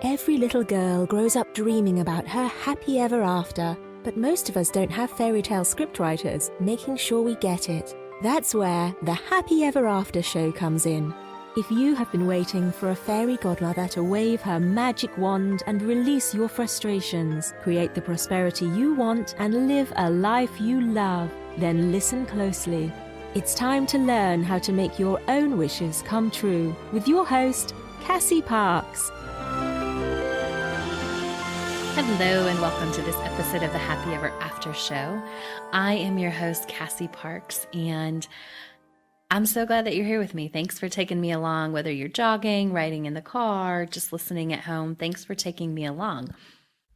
Every little girl grows up dreaming about her happy ever after, but most of us don't have fairy tale scriptwriters making sure we get it. That's where the Happy Ever After show comes in. If you have been waiting for a fairy godmother to wave her magic wand and release your frustrations, create the prosperity you want, and live a life you love, then listen closely. It's time to learn how to make your own wishes come true with your host, Cassie Parks. Hello and welcome to this episode of the Happy Ever After show. I am your host, Cassie Parks, and I'm so glad that you're here with me. Thanks for taking me along, whether you're jogging, riding in the car, just listening at home. Thanks for taking me along.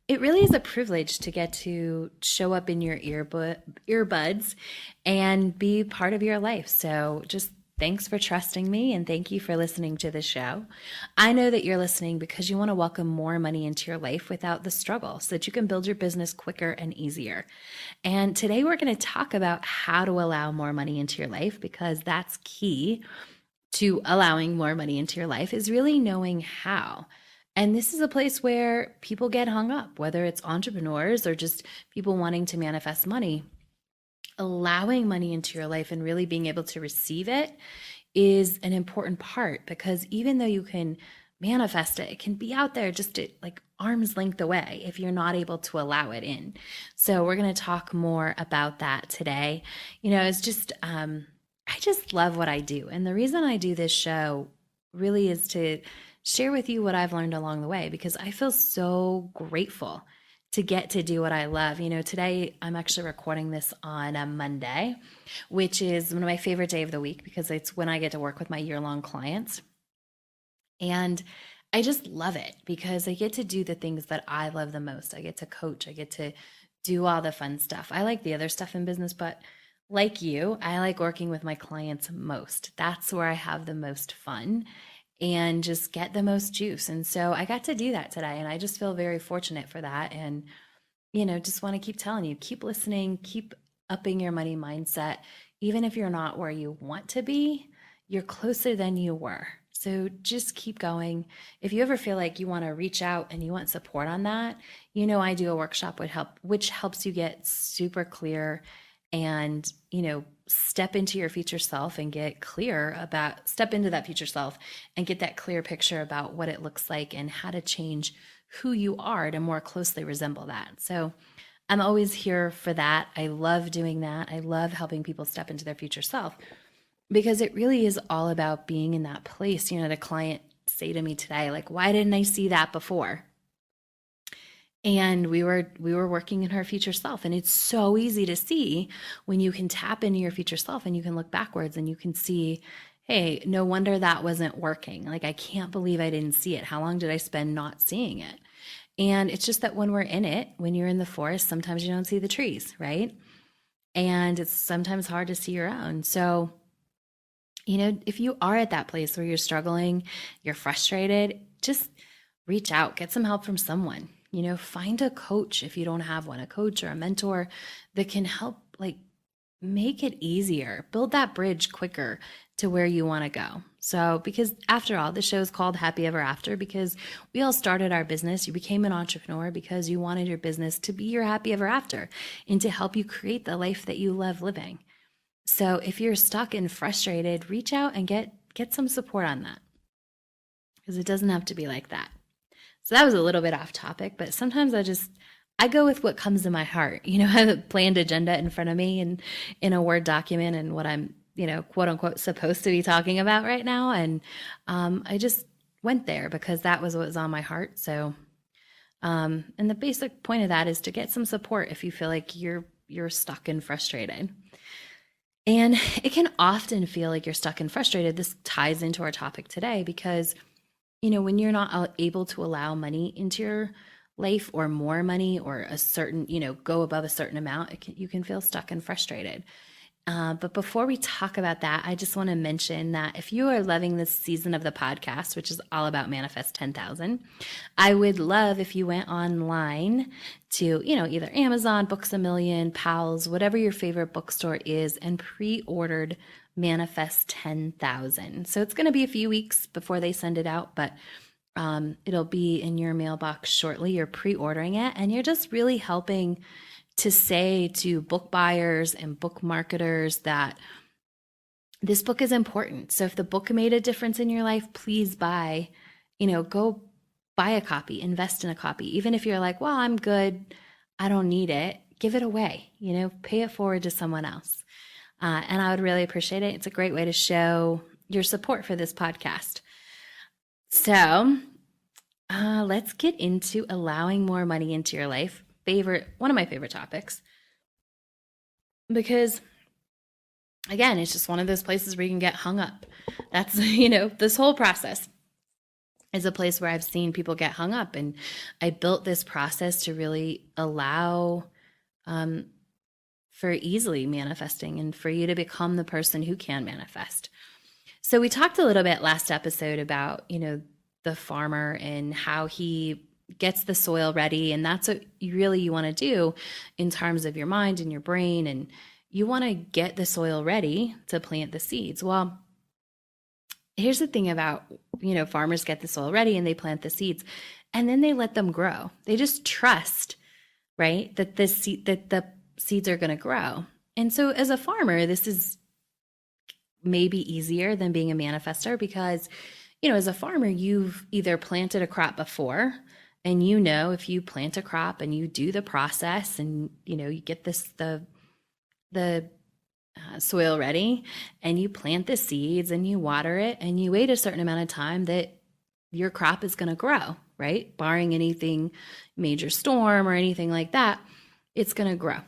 It really is a privilege to get to show up in your earbuds and be part of your life. So just thanks for trusting me, and thank you for listening to the show. I know that you're listening because you want to welcome more money into your life without the struggle so that you can build your business quicker and easier. And today we're going to talk about how to allow more money into your life, because that's key to allowing more money into your life, is really knowing how. And this is a place where people get hung up, whether it's entrepreneurs or just people wanting to manifest money. Allowing money into your life and really being able to receive it is an important part, because even though you can manifest it, it can be out there just at like arm's length away if you're not able to allow it in. So we're going to talk more about that today. You know, it's just, I just love what I do. And the reason I do this show really is to share with you what I've learned along the way, because I feel so grateful to get to do what I love. You know, today I'm actually recording this on a Monday, which is one of my favorite day of the week because it's when I get to work with my year-long clients. And I just love it because I get to do the things that I love the most. I get to coach, I get to do all the fun stuff. I like the other stuff in business, but like you, I like working with my clients most. That's where I have the most fun and just get the most juice. And so I got to do that today, and I just feel very fortunate for that. And, you know, just want to keep telling you, keep listening, keep upping your money mindset. Even if you're not where you want to be, you're closer than you were. So just keep going. If you ever feel like you want to reach out and you want support on that, you know, I do a workshop which helps you get super clear and, you know, step into your future self and get clear about, step into that future self and get that clear picture about what it looks like and how to change who you are to more closely resemble that. So I'm always here for that. I love doing that. I love helping people step into their future self, because it really is all about being in that place. You know, the client say to me today, like, why didn't I see that before? And we were working in her future self. And it's so easy to see when you can tap into your future self and you can look backwards and you can see, hey, no wonder that wasn't working. Like, I can't believe I didn't see it. How long did I spend not seeing it? And it's just that when we're in it, when you're in the forest, sometimes you don't see the trees, right? And it's sometimes hard to see your own. So, you know, if you are at that place where you're struggling, you're frustrated, just reach out, get some help from someone. You know, find a coach if you don't have one, a coach or a mentor that can help like make it easier, build that bridge quicker to where you want to go. So, because after all, the show is called Happy Ever After because we all started our business. You became an entrepreneur because you wanted your business to be your happy ever after and to help you create the life that you love living. So if you're stuck and frustrated, reach out and get some support on that, because it doesn't have to be like that. So that was a little bit off topic, but sometimes I go with what comes to my heart. You know, I have a planned agenda in front of me and in a Word document and what I'm, you know, quote unquote, supposed to be talking about right now. And I just went there because that was what was on my heart. So, and the basic point of that is to get some support if you feel like you're stuck and frustrated. And it can often feel like you're stuck and frustrated. This ties into our topic today because, you know, when you're not able to allow money into your life or more money or a certain, you know, go above a certain amount, you can feel stuck and frustrated. But before we talk about that, I just want to mention that if you are loving this season of the podcast, which is all about Manifest 10,000, I would love if you went online to, you know, either Amazon, Books A Million, Powell's, whatever your favorite bookstore is, and pre-ordered Manifest 10,000. So it's going to be a few weeks before they send it out, but It'll be in your mailbox shortly. You're pre-ordering it, and you're just really helping to say to book buyers and book marketers that this book is important. So if the book made a difference in your life, please buy, go buy a copy, invest in a copy. Even if you're like, well, I'm good, I don't need it, give it away, pay it forward to someone else. And I would really appreciate it. It's a great way to show your support for this podcast. So let's get into allowing more money into your life. One of my favorite topics, because again, it's just one of those places where you can get hung up. That's, this whole process is a place where I've seen people get hung up. And I built this process to really allow for easily manifesting and for you to become the person who can manifest. So we talked a little bit last episode about, the farmer and how he gets the soil ready. And that's what you want to do in terms of your mind and your brain. And you want to get the soil ready to plant the seeds. Well, here's the thing about, farmers get the soil ready and they plant the seeds and then they let them grow. They just trust, right, that the seeds are going to grow. And so as a farmer, this is maybe easier than being a manifestor because, as a farmer, you've either planted a crop before, and if you plant a crop and you do the process and, you get the soil ready and you plant the seeds and you water it and you wait a certain amount of time that your crop is going to grow, right? Barring anything major storm or anything like that, it's going to grow.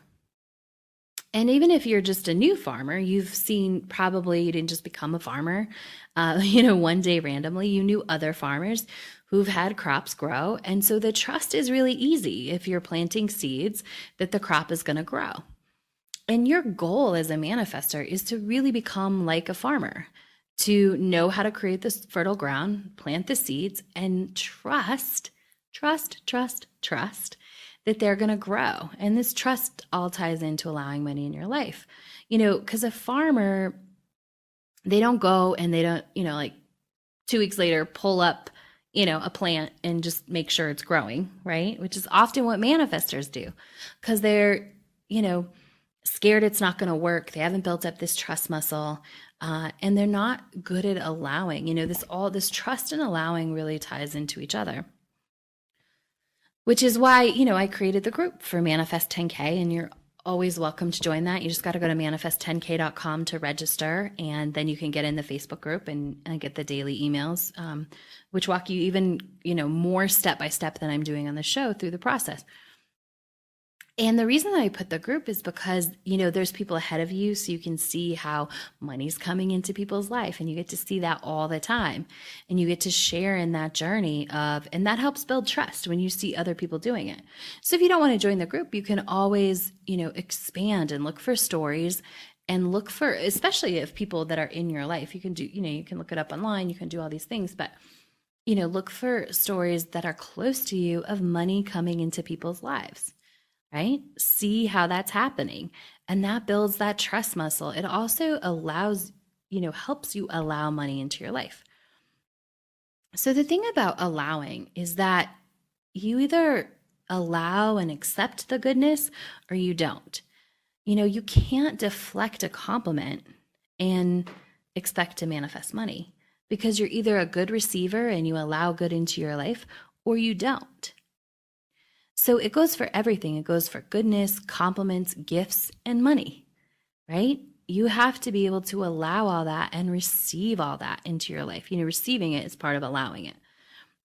And even if you're just a new farmer, you've seen probably you didn't just become a farmer, one day randomly. You knew other farmers who've had crops grow. And so the trust is really easy if you're planting seeds that the crop is going to grow. And your goal as a manifestor is to really become like a farmer, to know how to create this fertile ground, plant the seeds, and trust that they're going to grow. And this trust all ties into allowing money in your life. Because a farmer, they don't go and they don't, like 2 weeks later, pull up, a plant and just make sure it's growing, right? Which is often what manifestors do because they're, scared it's not going to work. They haven't built up this trust muscle and they're not good at allowing, this trust and allowing really ties into each other. Which is why, I created the group for Manifest 10K, and you're always welcome to join that. You just got to go to manifest10k.com to register, and then you can get in the Facebook group and get the daily emails, which walk you even, more step by step than I'm doing on the show through the process. And the reason that I put the group is because, there's people ahead of you, so you can see how money's coming into people's life, and you get to see that all the time, and you get to share in that journey and that helps build trust when you see other people doing it. So if you don't want to join the group, you can always, expand and look for stories and look for, especially if people that are in your life, you can do, you can look it up online, you can do all these things, but, look for stories that are close to you of money coming into people's lives. Right? See how that's happening. And that builds that trust muscle. It also allows, helps you allow money into your life. So the thing about allowing is that you either allow and accept the goodness or you don't. You can't deflect a compliment and expect to manifest money because you're either a good receiver and you allow good into your life or you don't. So it goes for everything. It goes for goodness, compliments, gifts, and money, right? You have to be able to allow all that and receive all that into your life. Receiving it is part of allowing it,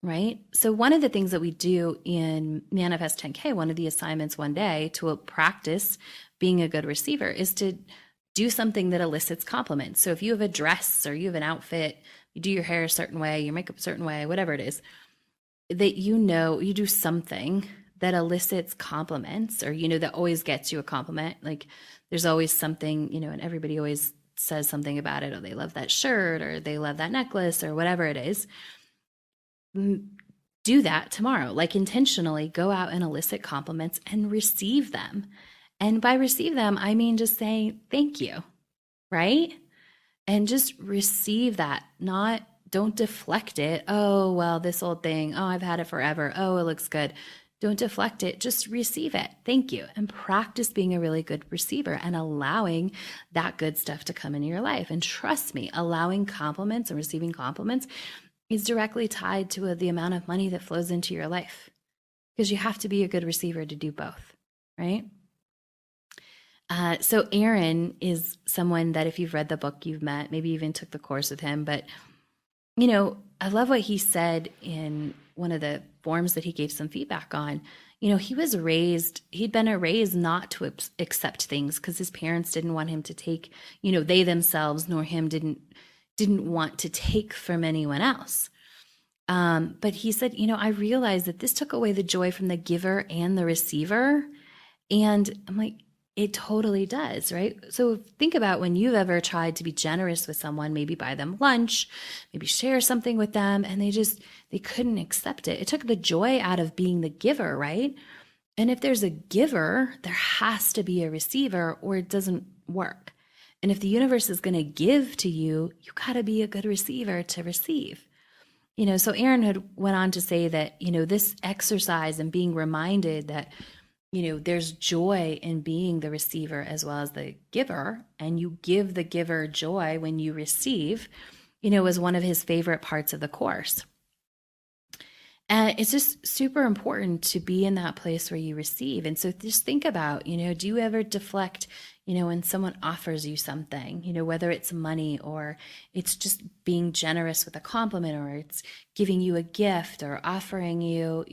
right? So one of the things that we do in Manifest 10K, one of the assignments one day to practice being a good receiver is to do something that elicits compliments. So if you have a dress or you have an outfit, you do your hair a certain way, your makeup a certain way, whatever it is, that you do something that elicits compliments or, that always gets you a compliment. Like there's always something, and everybody always says something about it, or they love that shirt or they love that necklace or whatever it is. Do that tomorrow. Like intentionally go out and elicit compliments and receive them. And by receive them, I mean just saying thank you, right? And just receive that, not Don't deflect it. Oh, well, this old thing. Oh, I've had it forever. Oh, it looks good. Don't deflect it. Just receive it. Thank you. And practice being a really good receiver and allowing that good stuff to come into your life. And trust me, allowing compliments and receiving compliments is directly tied to the amount of money that flows into your life, because you have to be a good receiver to do both, right? So Aaron is someone that if you've read the book, you've met, maybe even took the course with him. But, I love what he said in one of the forms that he gave some feedback on. He'd been raised not to accept things because his parents didn't want him to take, they themselves nor him didn't want to take from anyone else. But he said, I realized that this took away the joy from the giver and the receiver. And I'm like, it totally does, right? So think about when you've ever tried to be generous with someone, maybe buy them lunch, maybe share something with them, and they couldn't accept it. It took the joy out of being the giver, right? And if there's a giver, there has to be a receiver or it doesn't work. And if the universe is going to give to you, you got to be a good receiver to receive. So Aaron had went on to say that, this exercise and being reminded that there's joy in being the receiver as well as the giver, and you give the giver joy when you receive, was one of his favorite parts of the course. And it's just super important to be in that place where you receive. And so just think about, do you ever deflect, when someone offers you something, whether it's money or it's just being generous with a compliment or it's giving you a gift or offering you,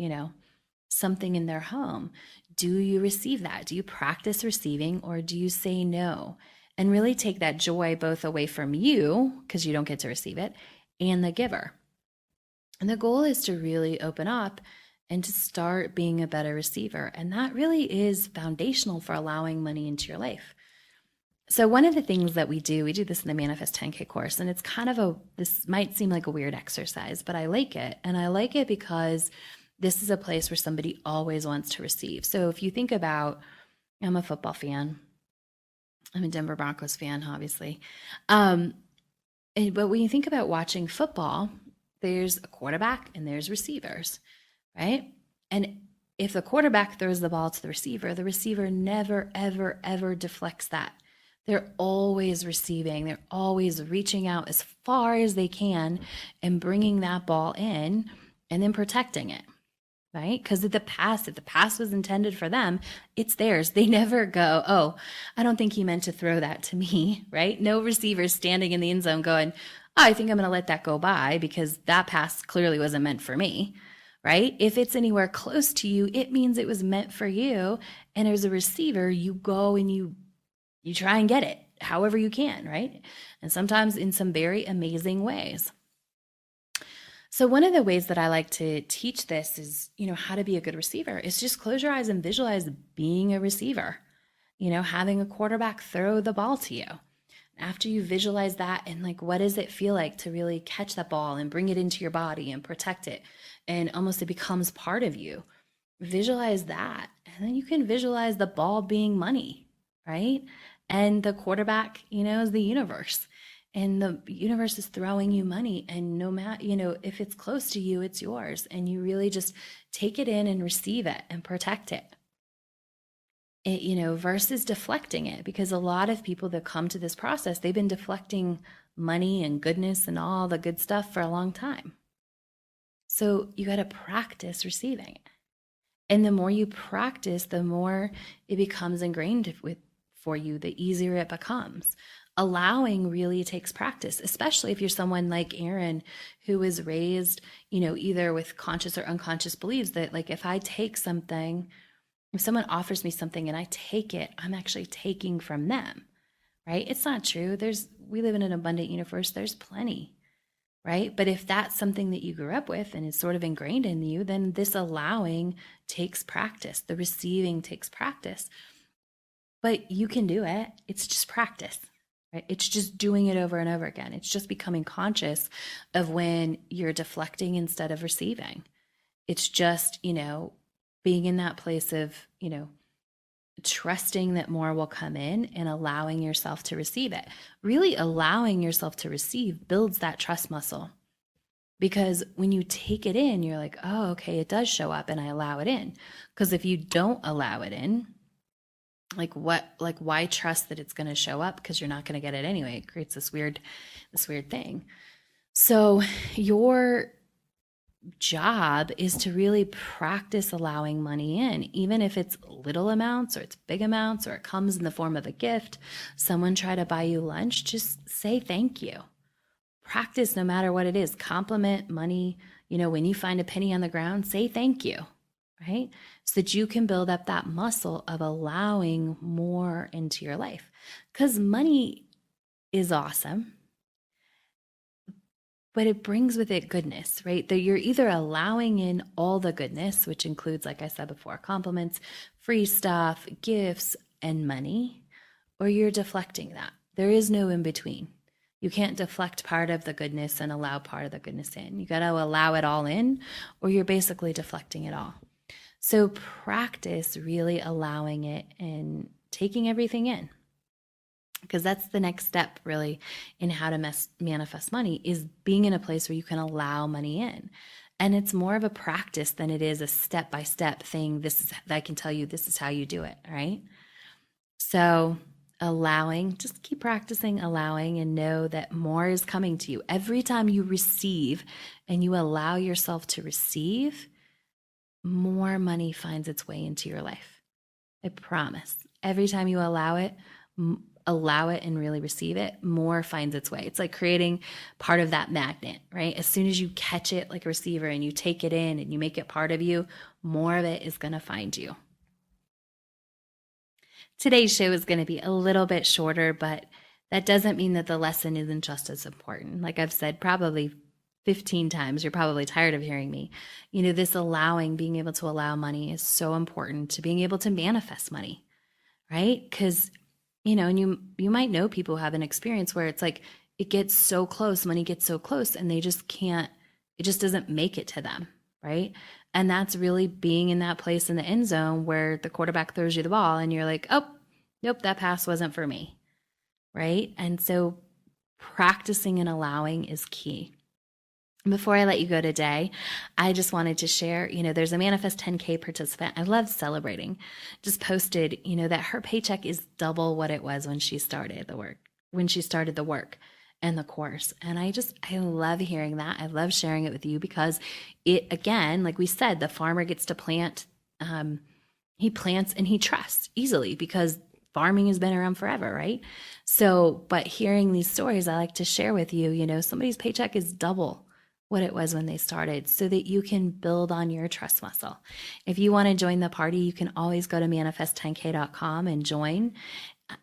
something in their home. Do you receive that? Do you practice receiving or do you say no? And really take that joy both away from you, because you don't get to receive it, and the giver. And the goal is to really open up and to start being a better receiver. And that really is foundational for allowing money into your life. So one of the things that we do this in the Manifest 10K course, and it's kind of this might seem like a weird exercise, but I like it. And I like it because this is a place where somebody always wants to receive. So if you think about, I'm a football fan. I'm a Denver Broncos fan, obviously. But when you think about watching football, there's a quarterback and there's receivers, right? And if the quarterback throws the ball to the receiver never, ever, ever deflects that. They're always receiving. They're always reaching out as far as they can and bringing that ball in and then protecting it. Right? Because if the pass was intended for them, it's theirs. They never go, oh, I don't think he meant to throw that to me, right? No receivers standing in the end zone going, oh, I think I'm going to let that go by because that pass clearly wasn't meant for me, right? If it's anywhere close to you, it means it was meant for you. And as a receiver, you go and you try and get it however you can, right? And sometimes in some very amazing ways. So one of the ways that I like to teach this is, how to be a good receiver is just close your eyes and visualize being a receiver, having a quarterback throw the ball to you. After you visualize that and what does it feel like to really catch that ball and bring it into your body and protect it? And almost it becomes part of you. Visualize that. And then you can visualize the ball being money, right? And the quarterback, is the universe. And the universe is throwing you money, and no matter, if it's close to you, it's yours. And you really just take it in and receive it and protect it. Versus deflecting it, because a lot of people that come to this process, they've been deflecting money and goodness and all the good stuff for a long time. So you got to practice receiving it. And the more you practice, the more it becomes ingrained for you, the easier it becomes. Allowing really takes practice, especially if you're someone like Aaron, who was raised, either with conscious or unconscious beliefs that if I take something, if someone offers me something and I take it, I'm actually taking from them, right? It's not true. We live in an abundant universe. There's plenty, right? But if that's something that you grew up with and is sort of ingrained in you, then this allowing takes practice. The receiving takes practice. But you can do it. It's just practice. Right? It's just doing it over and over again. It's just becoming conscious of when you're deflecting instead of receiving. It's just, being in that place of, trusting that more will come in and allowing yourself to receive it. Really allowing yourself to receive builds that trust muscle. Because when you take it in, you're like, oh, okay, it does show up and I allow it in. Because if you don't allow it in, why trust that it's going to show up? Because you're not going to get it anyway. It creates this weird thing. So your job is to really practice allowing money in, even if it's little amounts or it's big amounts or it comes in the form of a gift. Someone try to buy you lunch, just say thank you. Practice no matter what it is. Compliment money. When you find a penny on the ground, say thank you, right? So that you can build up that muscle of allowing more into your life. Because money is awesome, but it brings with it goodness, right? That you're either allowing in all the goodness, which includes, like I said before, compliments, free stuff, gifts, and money, or you're deflecting that. There is no in between. You can't deflect part of the goodness and allow part of the goodness in. You got to allow it all in, or you're basically deflecting it all. So practice really allowing it and taking everything in, because that's the next step really in how to manifest money, is being in a place where you can allow money in. And it's more of a practice than it is a step-by-step thing. I can tell you this is how you do it, right? So allowing, just keep practicing allowing, and know that more is coming to you. Every time you receive and you allow yourself to receive, more money finds its way into your life. I promise. Every time you allow it and really receive it, more finds its way. It's like creating part of that magnet, right? As soon as you catch it like a receiver and you take it in and you make it part of you, more of it is going to find you. Today's show is going to be a little bit shorter, but that doesn't mean that the lesson isn't just as important. Like I've said probably 15 times, you're probably tired of hearing me. This allowing, being able to allow money is so important to being able to manifest money, right? Because, and you might know people who have an experience where it's like it gets so close, money gets so close, and they just can't, it just doesn't make it to them, right? And that's really being in that place in the end zone where the quarterback throws you the ball and you're like, oh, nope, that pass wasn't for me, right? And so practicing and allowing is key. Before I let you go today, I just wanted to share, there's a Manifest 10K participant. I love celebrating. Just posted, that her paycheck is double what it was when she started the work and the course. And I love hearing that. I love sharing it with you because it, again, like we said, the farmer gets to plant. He plants and he trusts easily because farming has been around forever, right? So, but hearing these stories, I like to share with you, somebody's paycheck is double what it was when they started so that you can build on your trust muscle. If you want to join the party, you can always go to manifest10k.com and join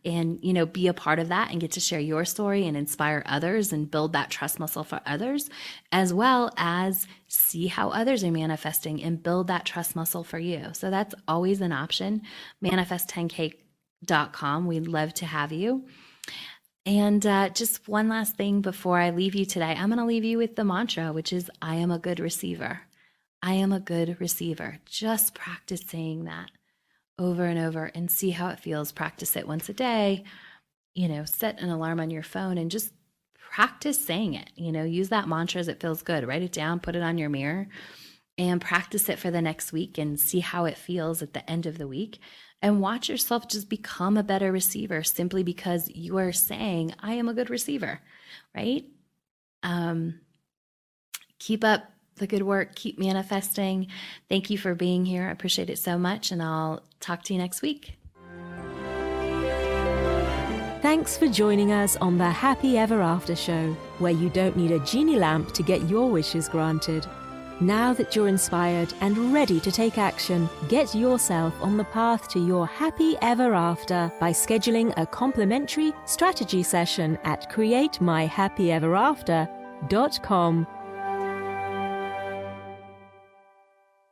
and, be a part of that and get to share your story and inspire others and build that trust muscle for others, as well as see how others are manifesting and build that trust muscle for you. So that's always an option. Manifest10k.com. We'd love to have you. And just one last thing before I leave you today, I'm going to leave you with the mantra, which is, I am a good receiver. I am a good receiver. Just practice saying that over and over and see how it feels. Practice it once a day, set an alarm on your phone and just practice saying it, use that mantra as it feels good. Write it down, put it on your mirror and practice it for the next week and see how it feels at the end of the week. And watch yourself just become a better receiver simply because you are saying, I am a good receiver, right? Keep up the good work. Keep manifesting. Thank you for being here. I appreciate it so much. And I'll talk to you next week. Thanks for joining us on the Happy Ever After show, where you don't need a genie lamp to get your wishes granted. Now that you're inspired and ready to take action, get yourself on the path to your happy ever after by scheduling a complimentary strategy session at createmyhappyeverafter.com.